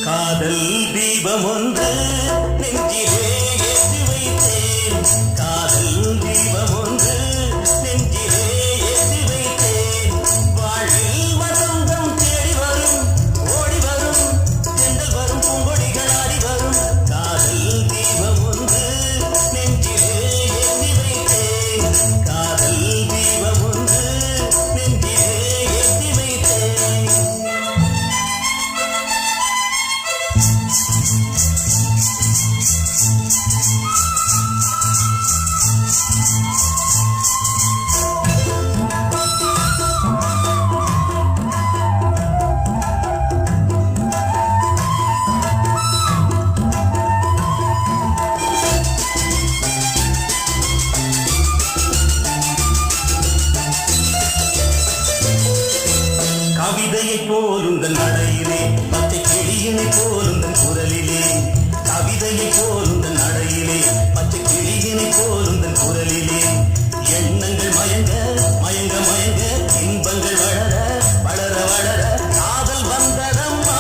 காதல் தீபம் ஒன்று நெஞ்சிலே ஏற்றி வைத்தேன். காதல் தீபம் ஒன்று நெஞ்சிலே ஏற்றி வைத்தேன். வாழ்வில் வசந்தம் தேடி வரும், ஓடி வரும், சென்றல் வரும், பூங்கொடிகள் ஆடி வரும். காதல் தீபம் ஒன்று நெஞ்சிலே ஏற்றி வைத்தேன். காதல் தீபம் ஒன்று நெஞ்சிலே ஏற்றி வைத்தேன். கவிதையை போலுங்கள் நடையிலே, பச்சை கிளியினை போலுங்கள் குரலிலே. கவிதையை போலுங்கள் நடையிலே, பச்சை கிளியினை போலுங்கள் குரலிலே. எண்ணங்கள் மயங்க மயங்க மயங்க, இன்பங்கள் வளர வளர வளர, காதல் வந்ததம்மா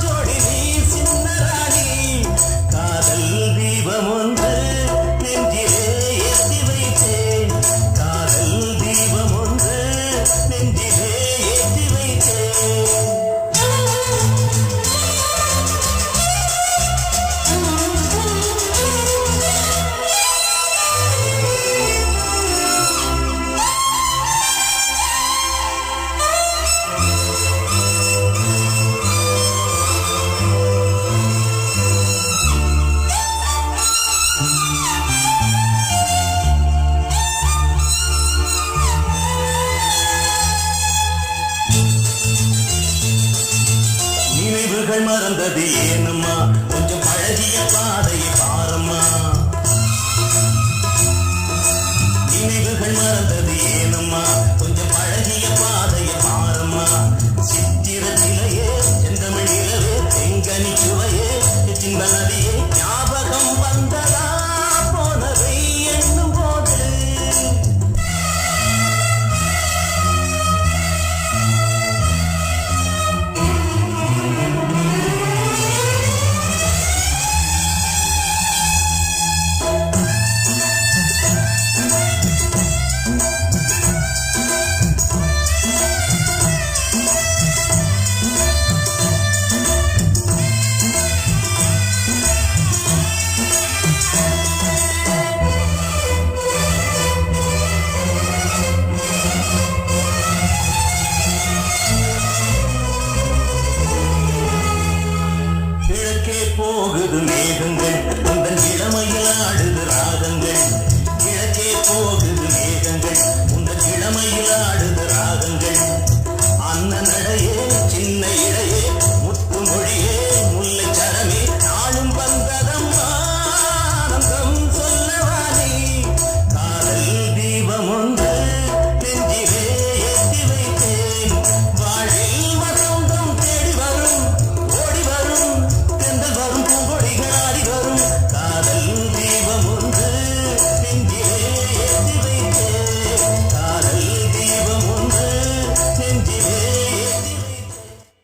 ஜோடி நீ சின்ன ராணி. காதல் தீபம் ஒன்று நெஞ்சிலே ஏற்றி வைத்தேன். காதல் தீபம் ஒன்று நெஞ்சிலே ஏற்றி வைத்தேன். நினைவுகள் மறந்தது ஏனம்மா, கொஞ்சம் பழகிய பாதையை பாரம்மா. நினைவுகள் மறந்தது ஏனம்மா, கொஞ்சம் பழகிய பாதையை பாரம்மா. சித்திர சிலையே, செந்தமிழ் நிலவே, செங்கனி சுவையே, சின்ன நதியே, ஞாபகம் வந்ததா போனவை என்னும் போது. கிழக்கே போகுது மேகங்கள், உங்கள் இளமையில் ஆடுது ராகங்கள். கிழக்கே போகுது மேகங்கள், உங்கள் இளமையில் ஆடு